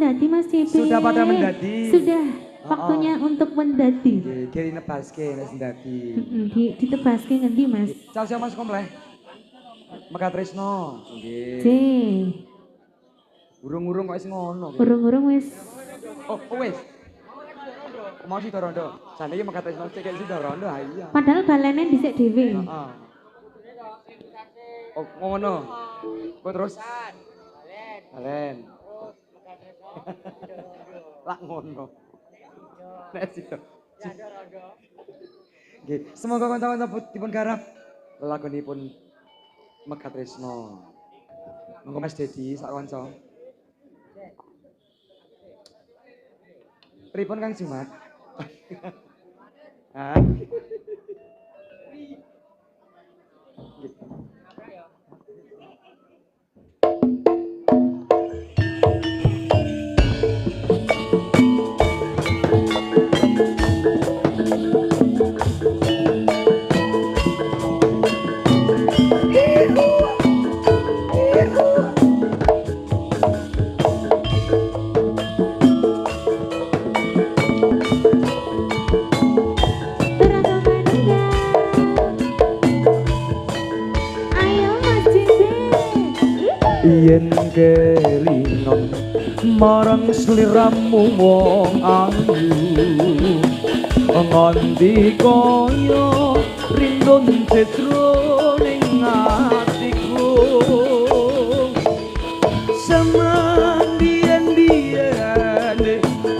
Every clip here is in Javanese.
mendati Mas Cipi. Sudah pada mendati. Sudah. Waktunya untuk mendati. Kiri nebaske nek mendati. Ditebaske ngendi Mas? Calsia Mas kompleh. Meka Tresno. Nggih. C. Urung-urung kok wis ngono. Urung-urung wis. Oh, wis. Mau sih rondo. Jane iki Meka Tresno cek sih rondo ha iya. Padahal balene dhisik dhewe. Heeh. Oh, ngono. Kok terus? Balen. Lah ngono. Nek sida. Nggih, semoga kanca-kanca dipun garap lagunipun Meka Tresno. Monggo Mas Dedi sak kanca. Pripun Kang Jumat? Hah? Yen kelingan marang sliramu wong ayu nganti kaya rindun cetro ning atiku semandien-dien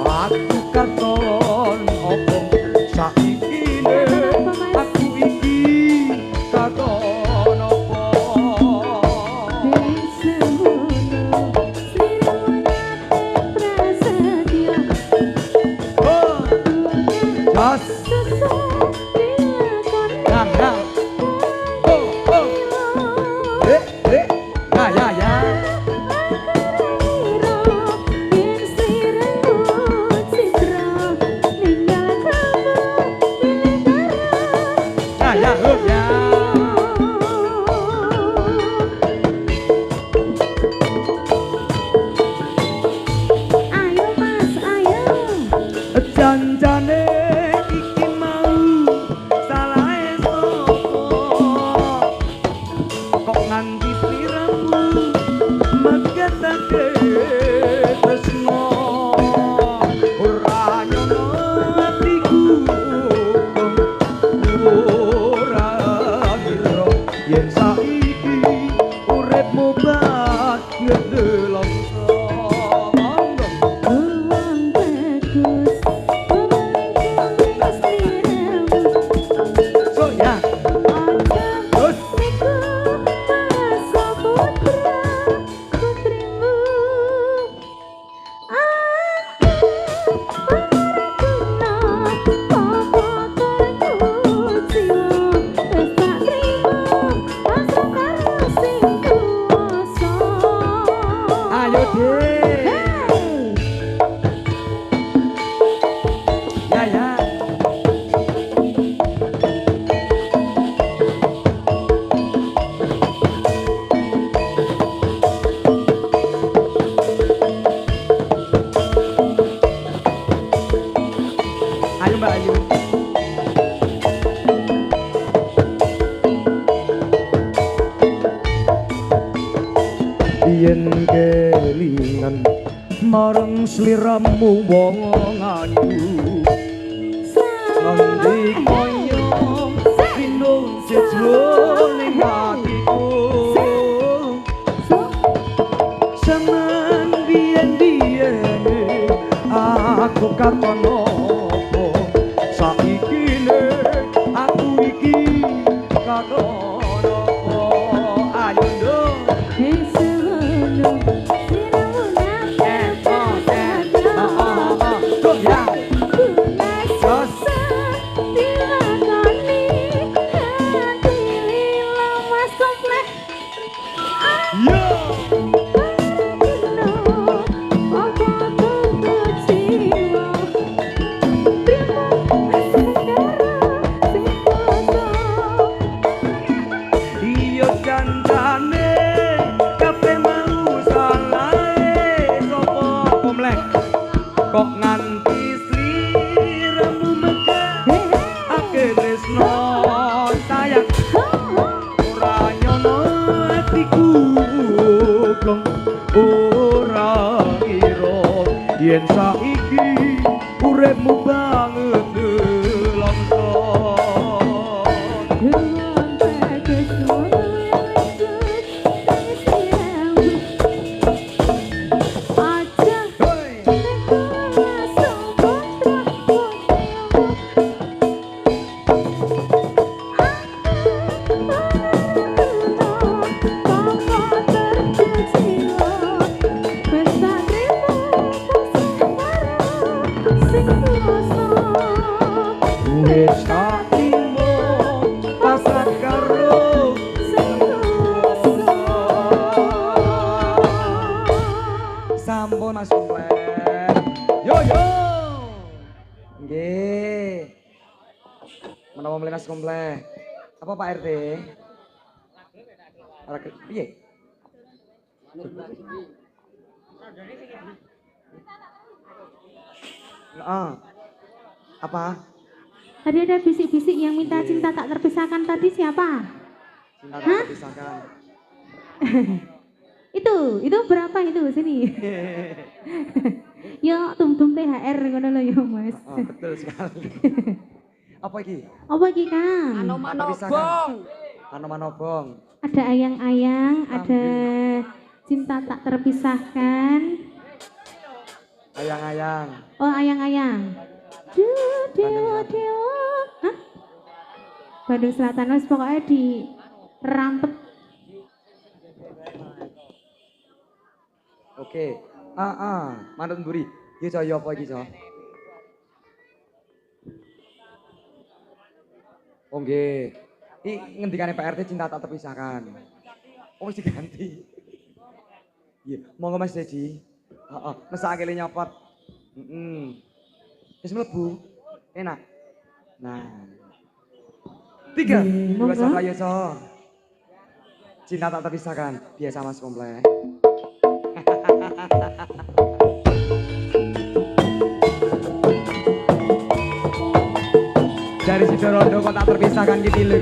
aku katon opo saiki aku iki katon yen kelingan marang sliramu wong ayu ngendi kaya rindung sejroning atiku sampeyan biyen-biyen aku katon opo saiki aku iki katon yen saiki uripmu banget nelongso. Wis tak timun pasar karo Sampun Mas Komplek. Yo yo. Nggih. Menawa mlih Mas Komplek. Apa Pak RT? Ora piye? Apa? Tadi ada bisik-bisik yang minta cinta tak terpisahkan tadi siapa? Cinta tak terpisahkan. Itu berapa itu sini? Yo tum-tum THR ngono lho yo Mas. Oh, betul sekali. Apa iki? Apa iki Kang? Manobong. Manobong. Ada ayang-ayang, ada cinta tak terpisahkan. Ayang-ayang. Oh ayang-ayang. Dewa. Hah? Bandung Selatan wis pokoknya di rampet. Oke. Manut mburi. Iki cah apa iki cah? Oh nggih. Iki ngendikane Pak RT cinta tak terpisahkan. Oh wis diganti. Iya, monggo Mas Dedi. Heeh, mesake le nyopot. Wis mlebu. Enak. Nah. 3, 2, 1 ayo so. Cinta tak terpisahkan. Biasa Mas Komplek. Dari Sidorondo kok tak terpisahkan gitu lho.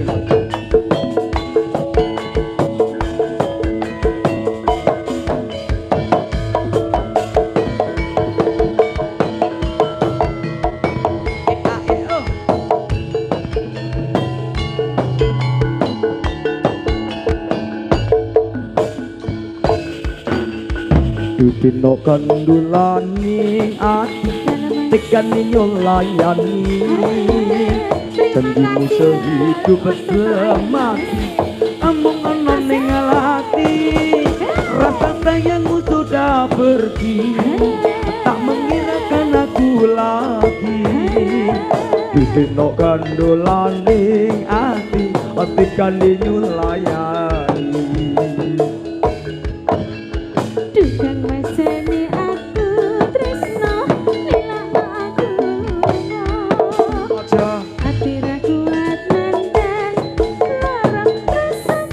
Dino kandulani ati tegani nyolayani janjimu sehidup semati amung ana ning ati rasa sayangmu sudah pergi tak mengirakan aku lagi dino kandulani ati tegani nyolayani Dugang meseni aku tresno lila aku Aja. ati ra kuat nandang larang rasa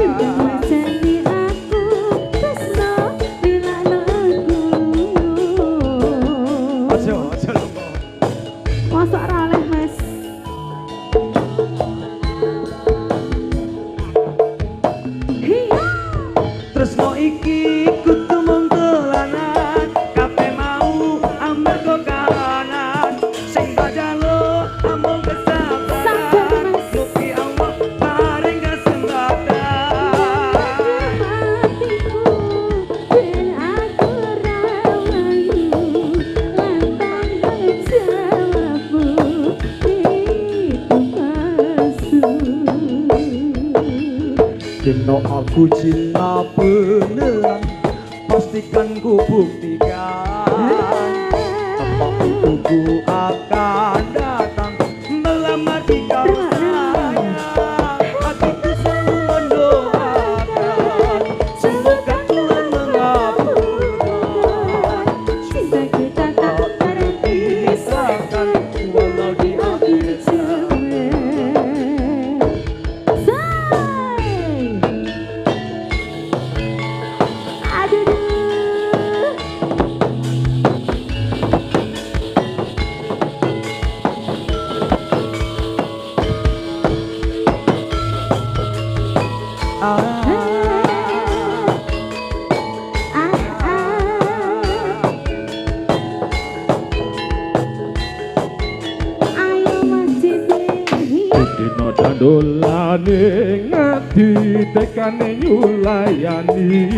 Dugang meseni aku tresno lila aku Aja lho. Masa raleh Mas Hiya Tresno iki kudu mung dolanan kabeh mau amarga kahanan sing bajalo amung kesabaran mugi Allah paring kesempatan hatiku ben aku rawayu lantang jawabmu itu palsu Dino aku cinta beneran pastikan ku buktikan apa itu ku akan datang melamar di kau sayang hatiku selalu mendoakan semoga Tuhan mengabulkan cinta kita tak terpisahkan walau di akhir zaman. Dino dandolane ngati tekane nyulayani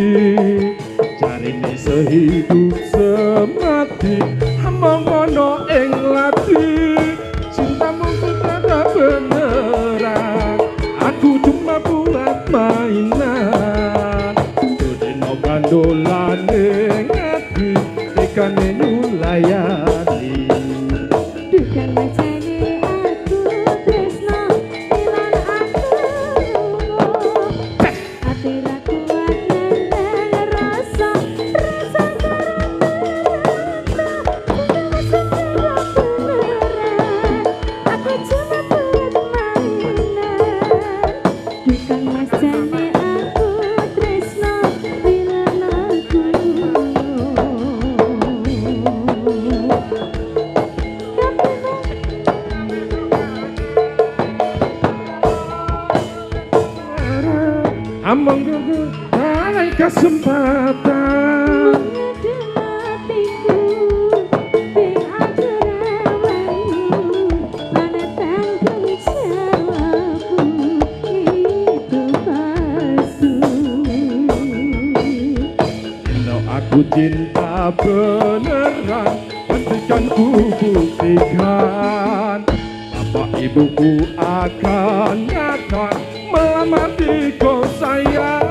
jarine sehidup semati mongono ing lati cintamu kata beneran aku cuma buat mainan Dino dandolane ngati tekane nyulayani Dukan macane aku tresno ilang aku ati ra kuat nang rasa aku cuma buat mainan Dukan macane aku tresno ilang aku Amang gugu dalam kesempatan Kalau aku cinta beneran Hentikan ku buktikan Bapak ibuku akan nyata melamar di kau sayang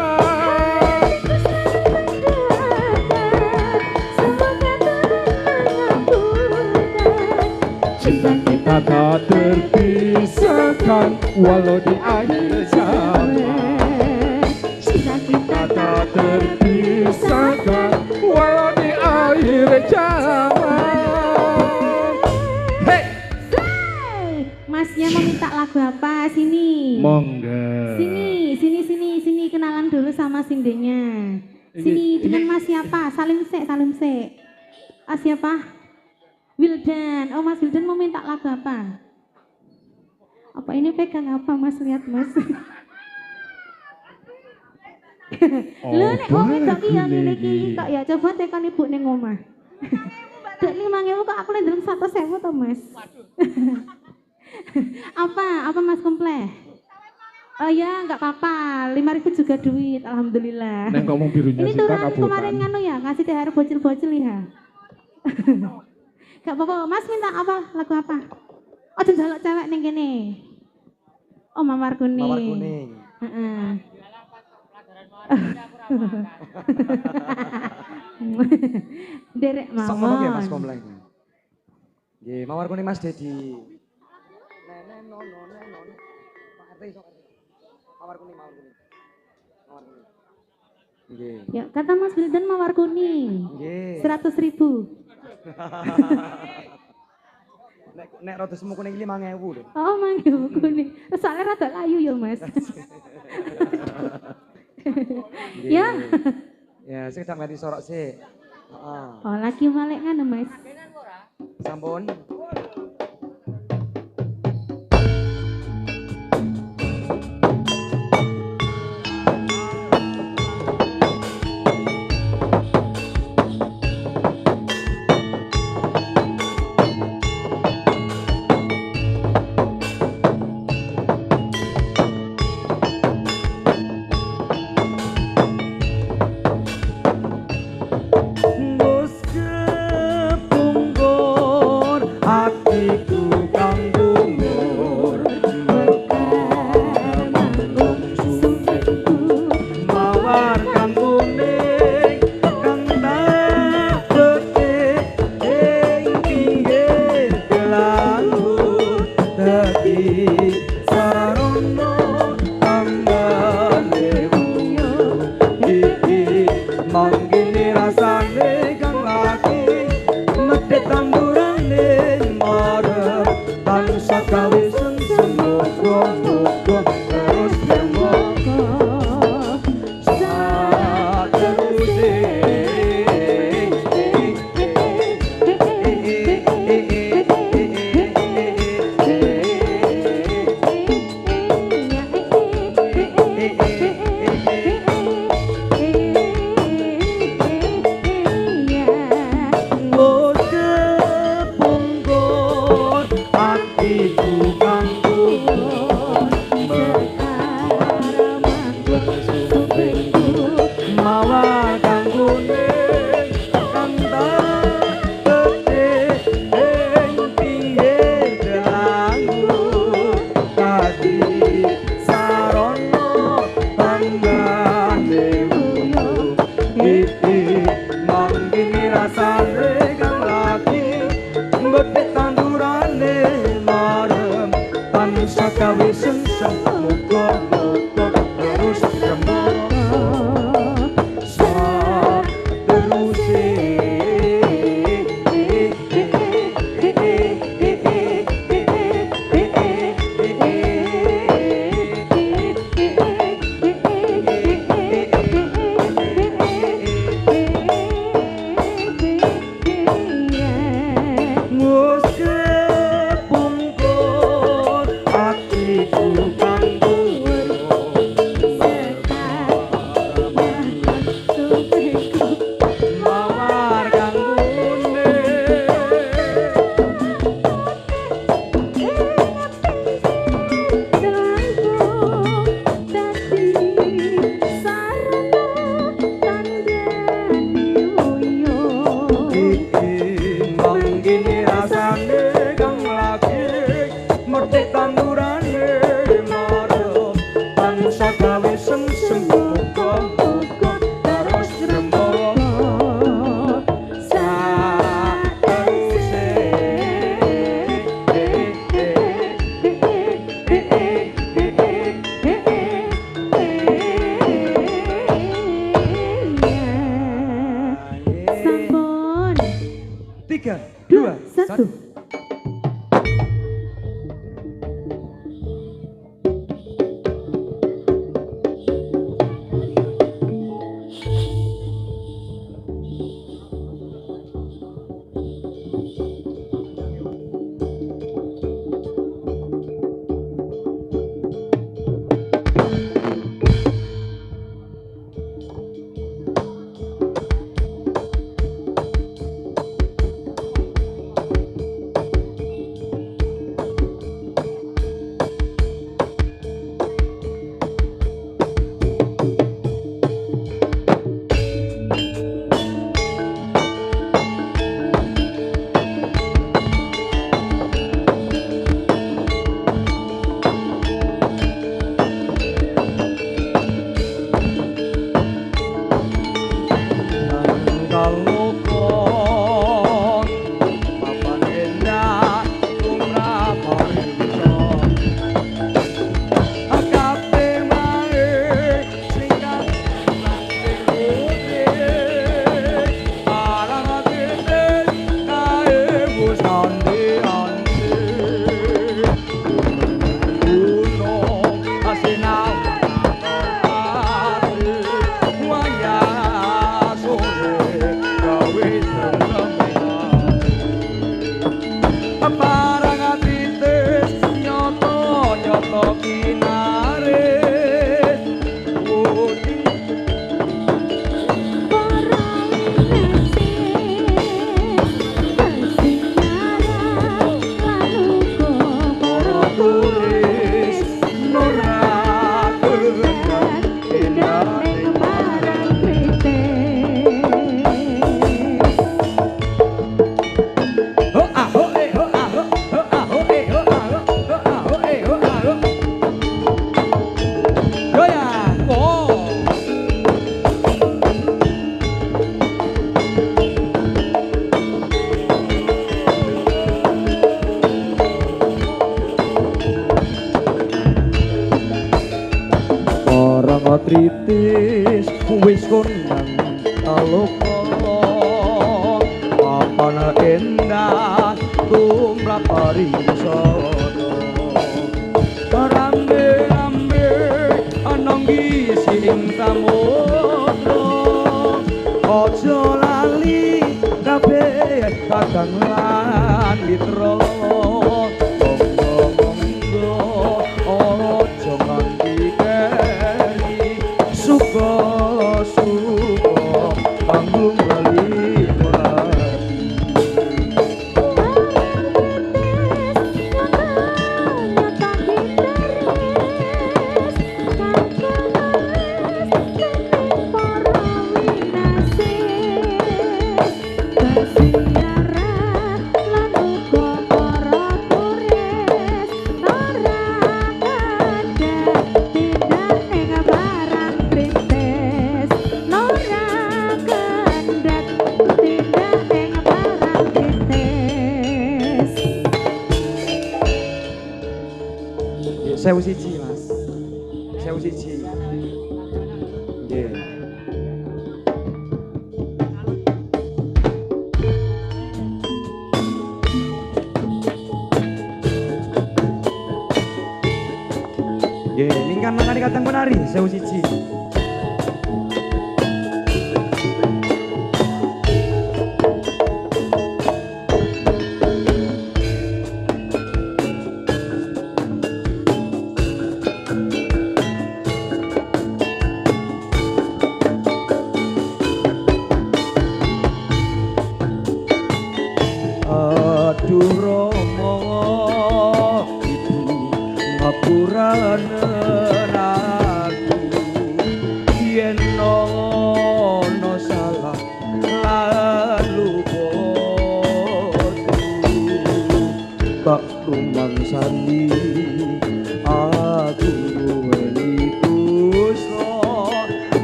Cinta kita tak terpisahkan walau di akhir zaman Cinta kita tak terpisahkan walau di akhir zaman Hey! Masnya mau minta lagu apa? Sini. Monggo. Sini kenalan dulu sama Sindenya. Sini dengan Mas siapa? Salim sek. Ah siapa? Wildan. Oh Mas Wildan mau minta lagu apa? Apa ini pegang apa Mas? Lihat Mas. Lho nek wong wedok iki ya ngene iki kok ya coba tekan ibu ning omah. Dek 5.000 kok aku lek ndeleng 100.000 to Mas. Apa Mas kompleh? Oh ya nggak apa-apa, 5.000 juga duit, alhamdulillah. Neng ngomong birunya ini Sinta turun kabutan. kemarin nganu ya, ngasih THR bocil-bocil ya. Gak apa-apa, Mas minta apa? Lagu apa? Oh jaluk cewek ning kene. Oh Mawar Kuning. Mawar Kuning. Heeh. Derek mawon. Sok ngomong ya Mas komplek. Nggih, Mawar Kuning Mas Dedi. Pak RT sok. Mawar Kuning. Nggih. Ya, kata Mas Wildan Mawar Kuning. Nggih. 100.000. Nek rada semu kuning 5.000 lho. Oh, Mawar Kuning. Soalnya rada layu ya, Mas. Ya. Ya, sing tak ngerti sorok sih. Heeh. Oh, lagi malek nganu, Mas. Sampun. sarono tanggane iki mangkene rasane kang lagi mbethik tandurane marem tansah gawe sengsem muga-muga terus rembang sateruse Tiga, dua, satu. Tritis wis kondang aloko apana endah tumrap parisono rambe-rambe anong gising samudra aja lali kabeh kadang lan mitra monggo aja nganti suka panggung lali merati 1.000 Mas. 1.000. Nggih. Nggih, mingkan mangani kateng penari 1.000.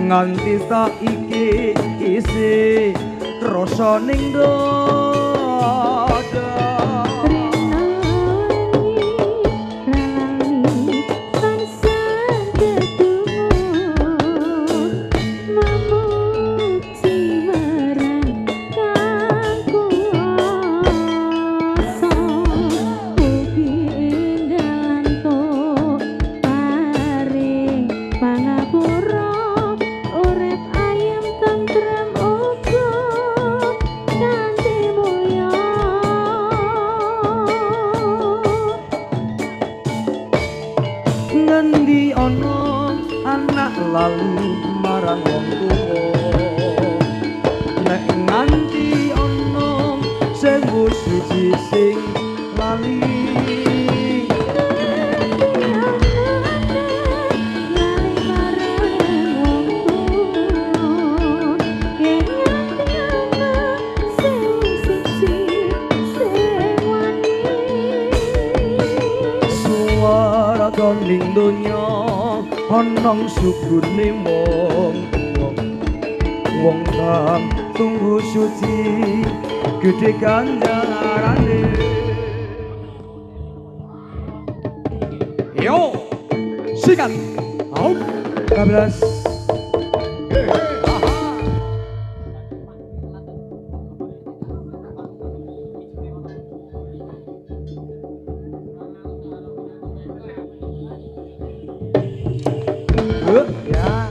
Nganti saiki isih rasa ning dada. Ngendi ana anak lalu marang wong tuwa, nek nganti ana sing wis siji sing lali. Ning donya ana sugune wong kang tunggu suci gedhe ganjarane. Yo sikat out 12. Ya.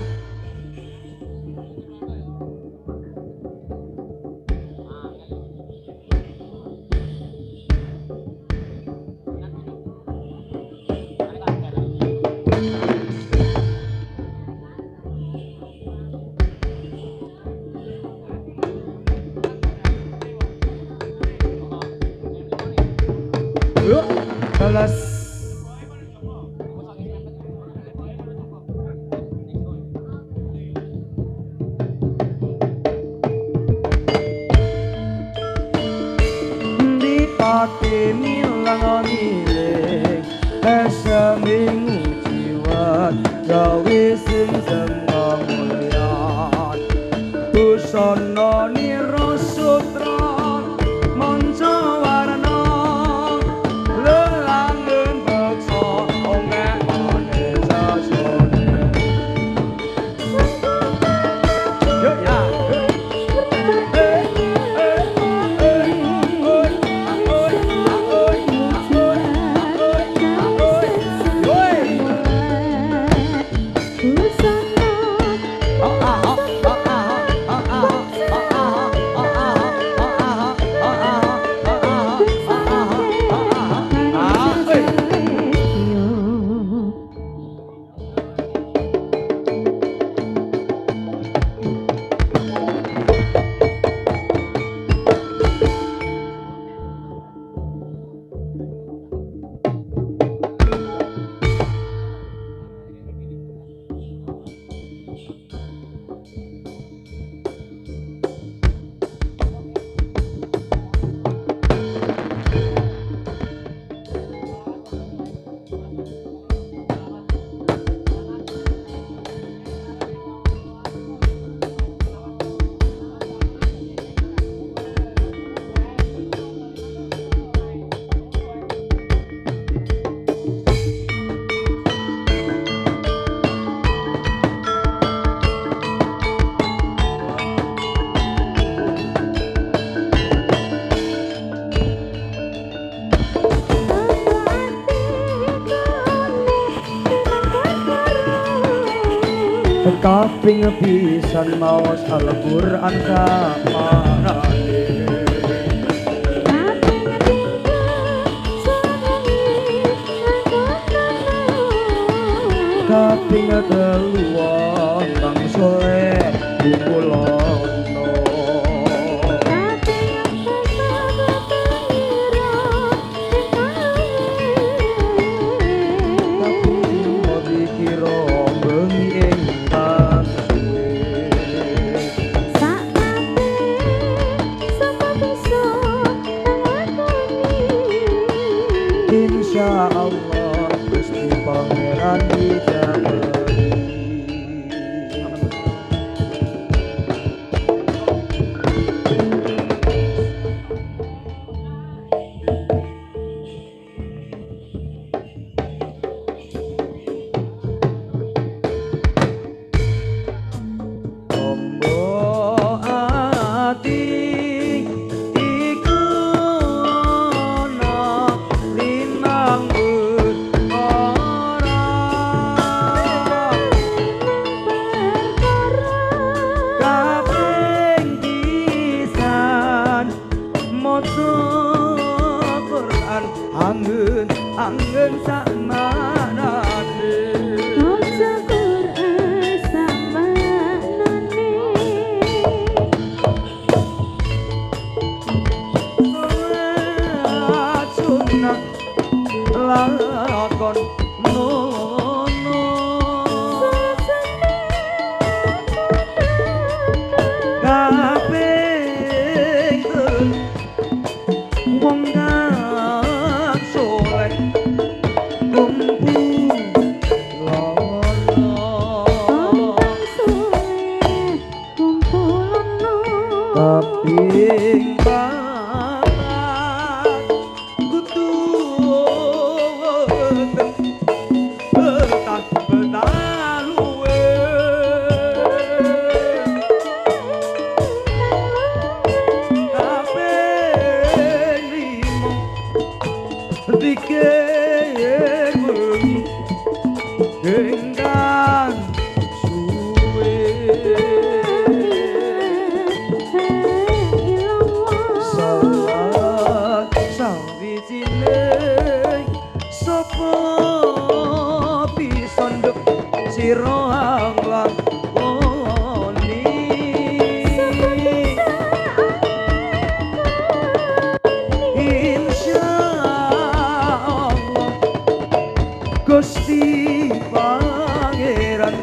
Yuk, balas. Pati milang milik esa minggu jiwa gawe sing sembah mulyat busana nira sutra manca warna lelangen beksa ongek monetasane. Yuk ya. kaping pisan maos Al-Qur'an kamarane kaping telu wong soleh kumpulono Insya Allah Gusti Pangeran dijabari. Tombo ati angin sakmanane maca Qur'an sakmanane salat sunat lakon nono kabeh wong kaping papat kudu betah betaluwe kaping limo dikir bengi enggan sira nglakoni insyaallah Gusti Pangeran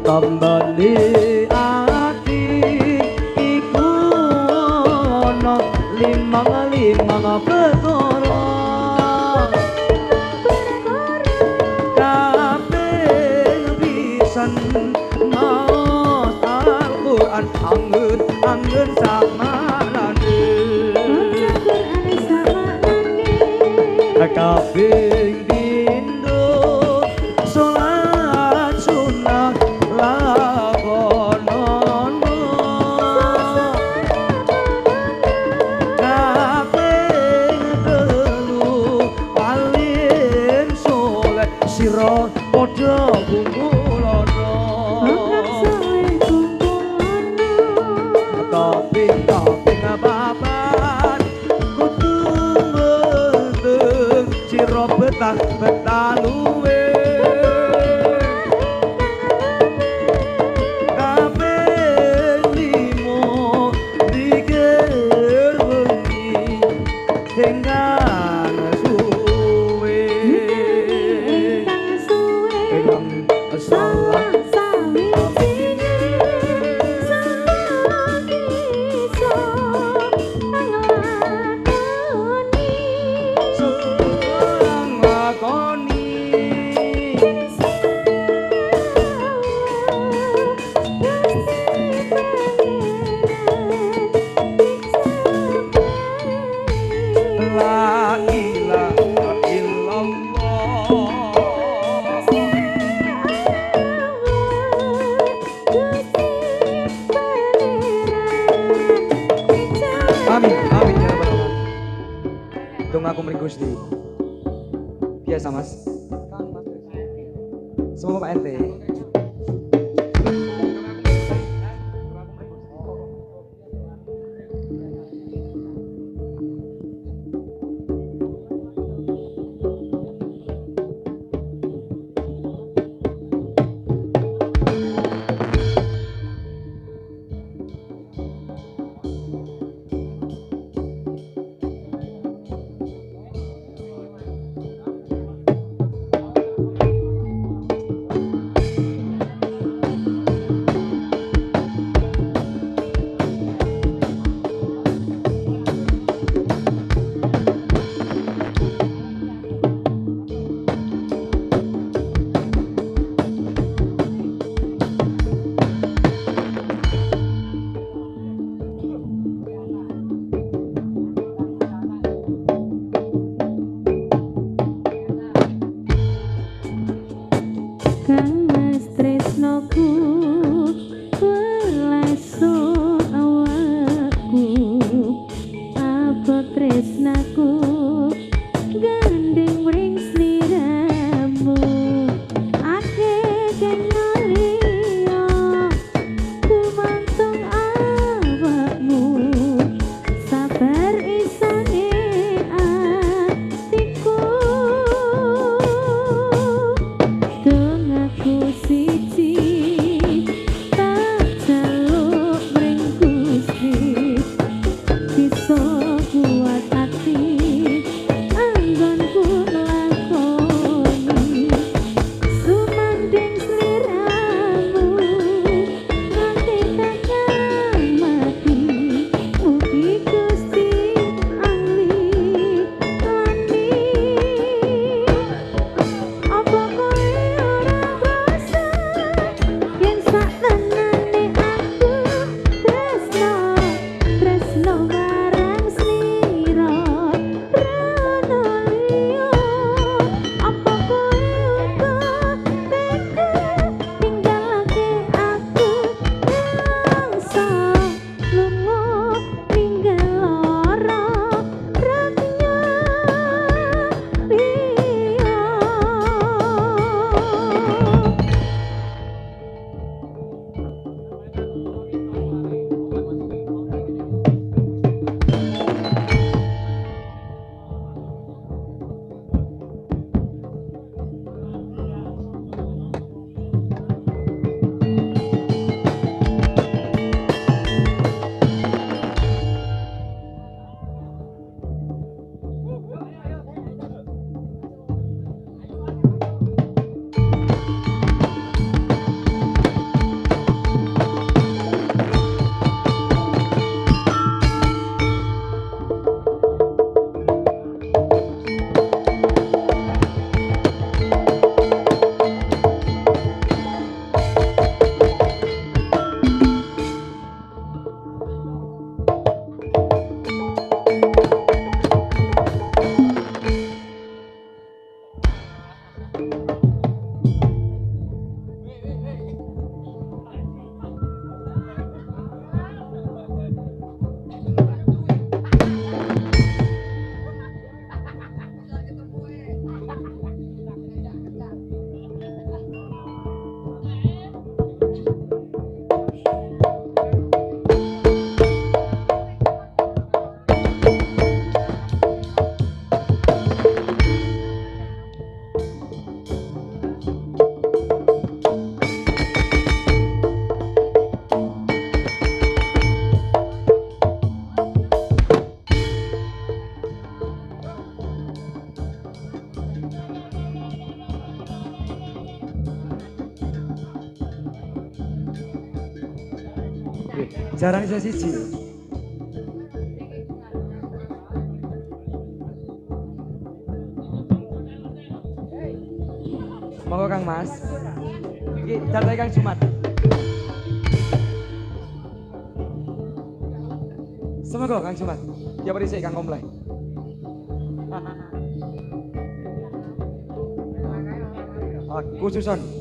tambani ati iku ana limang perkara kabeh pisan maos Al-Qur'an angin sakmanane kabeh dindo salat sunah sira padha kumpulono kaping papat kudu meteng sira betah luwe kaping limo dikir bengi enggan suwe salat kumring Gusti. Biasa Mas. Semoga Pak RT. Jarang saya siji. Monggo Kang Mas. Iki jatah Kang Jumat. Semoga Kang Jumat. Ya berisik Kang Komplek. Khususon.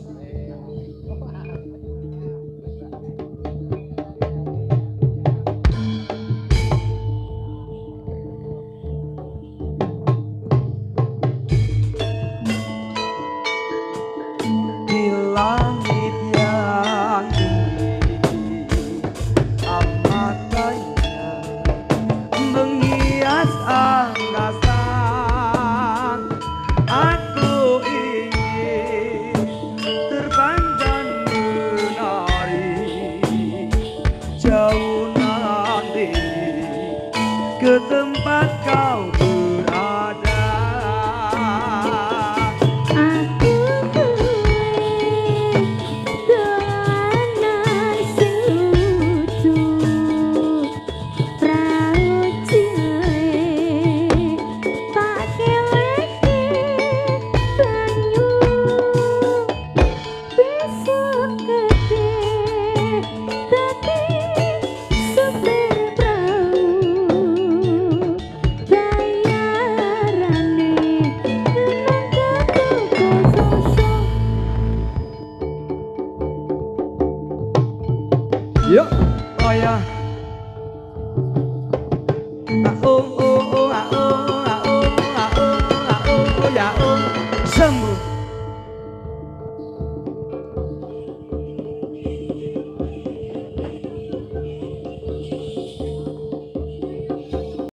Yuk. Oh ya.